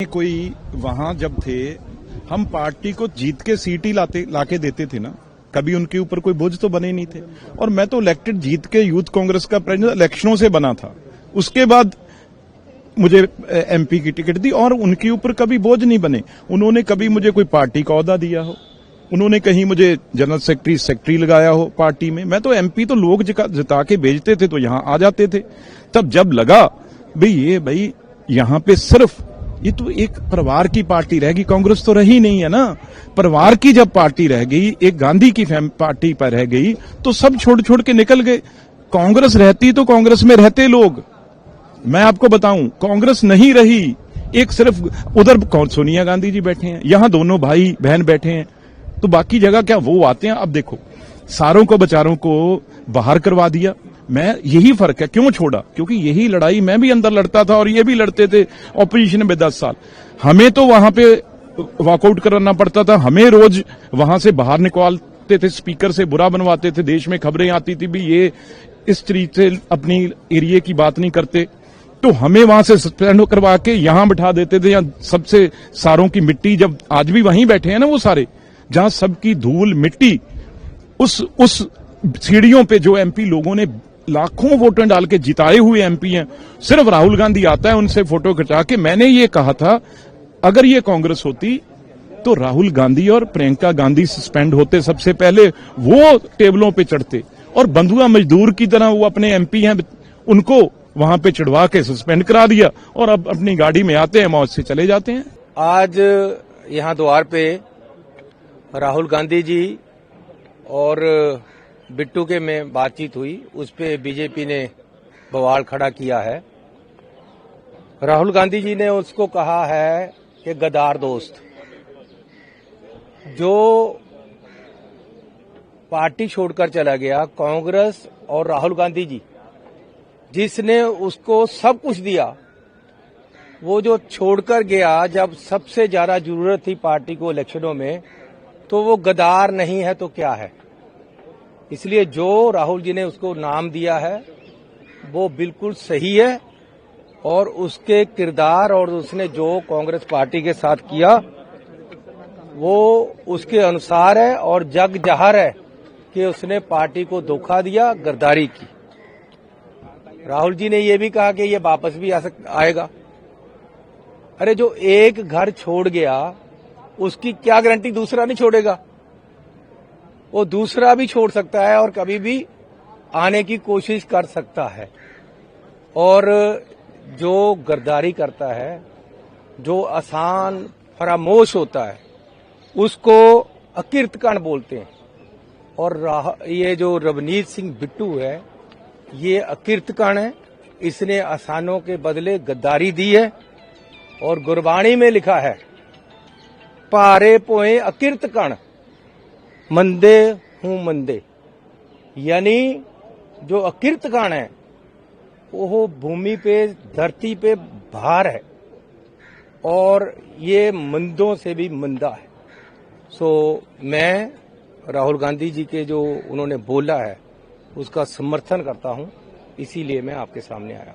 कोई वहां जब थे, हम पार्टी को जीत के सीट ही लाके देते थे ना, कभी उनके ऊपर कोई बोझ तो बने नहीं थे। और मैं तो इलेक्टेड जीत के यूथ कांग्रेस का प्रेसिडेंट इलेक्शनों से बना था, उसके बाद मुझे एमपी की टिकट दी और उनके ऊपर कभी बोझ नहीं बने। उन्होंने कभी मुझे कोई पार्टी का ओहदा दिया हो, उन्होंने कहीं मुझे जनरल सेक्रेटरी लगाया हो पार्टी में। मैं तो एमपी तो लोग जिता के भेजते थे तो यहां आ जाते थे। तब जब लगा भाई यहां पे सिर्फ ये तो एक परिवार की पार्टी रहेगी, कांग्रेस तो रही नहीं है ना। परिवार की जब पार्टी रह गई, एक गांधी की पार्टी पर रह गई, तो सब छोड़ छोड़ के निकल गए। कांग्रेस रहती तो कांग्रेस में रहते लोग। मैं आपको बताऊं, कांग्रेस नहीं रही, एक सिर्फ उधर सोनिया गांधी जी बैठे हैं, यहां दोनों भाई बहन बैठे हैं, तो बाकी जगह क्या वो आते हैं। अब देखो, सारों को बेचारों को बाहर करवा दिया। मैं यही फर्क है, क्यों छोड़ा? क्योंकि यही लड़ाई मैं भी अंदर लड़ता था और ये भी लड़ते थे ऑपोजिशन में 10 साल। हमें तो वहां पे वॉकआउट करना पड़ता था, हमें रोज वहां से बाहर निकालते थे, स्पीकर से बुरा बनवाते थे, देश में खबरें आती थी भी ये इस तरीके से अपनी एरिया की बात नहीं करते, तो हमें वहां से सस्पेंड करवा के यहां बिठा देते थे। या सबसे सारों की मिट्टी, जब आज भी वहीं बैठे हैं ना वो सारे, जहां सबकी धूल मिट्टी, उस सीढ़ियों पे जो एमपी लोगों ने लाखों वोटर डाल के जिताए हुए एमपी हैं, सिर्फ राहुल गांधी आता है उनसे फोटो खिंचा के। मैंने ये कहा था, अगर ये कांग्रेस होती तो राहुल गांधी और प्रियंका गांधी सस्पेंड होते सबसे पहले, वो टेबलों पे चढ़ते, और बंधुआ मजदूर की तरह वो अपने एमपी हैं उनको वहां पे चढ़वा के सस्पेंड करा दिया, और अब अपनी गाड़ी में आते हैं, मौज से चले जाते हैं। आज यहां द्वार पे राहुल गांधी जी और बिट्टू के में बातचीत हुई, उस पे बीजेपी ने बवाल खड़ा किया है। राहुल गांधी जी ने उसको कहा है कि गद्दार दोस्त। जो पार्टी छोड़कर चला गया, कांग्रेस और राहुल गांधी जी जिसने उसको सब कुछ दिया, वो जो छोड़कर गया जब सबसे ज्यादा जरूरत थी पार्टी को इलेक्शनों में, तो वो गद्दार नहीं है तो क्या है? इसलिए जो राहुल जी ने उसको नाम दिया है वो बिल्कुल सही है, और उसके किरदार और उसने जो कांग्रेस पार्टी के साथ किया वो उसके अनुसार है, और जग जाहिर है कि उसने पार्टी को धोखा दिया, गद्दारी की। राहुल जी ने यह भी कहा कि ये वापस भी आएगा। अरे जो एक घर छोड़ गया उसकी क्या गारंटी दूसरा नहीं छोड़ेगा? वो दूसरा भी छोड़ सकता है और कभी भी आने की कोशिश कर सकता है। और जो गद्दारी करता है, जो आसान फरामोश होता है, उसको अकीर्तकण बोलते हैं। और ये जो रवनीत सिंह बिट्टू है, ये अकीर्तकण है। इसने आसानों के बदले गद्दारी दी है, और गुरबाणी में लिखा है, पारे पोए अकीर्तकण मंदे हूं मंदे। यानी जो अकीर्तकण है वो भूमि पे, धरती पे भार है, और ये मंदों से भी मंदा है। मैं राहुल गांधी जी के जो उन्होंने बोला है उसका समर्थन करता हूं, इसीलिए मैं आपके सामने आया।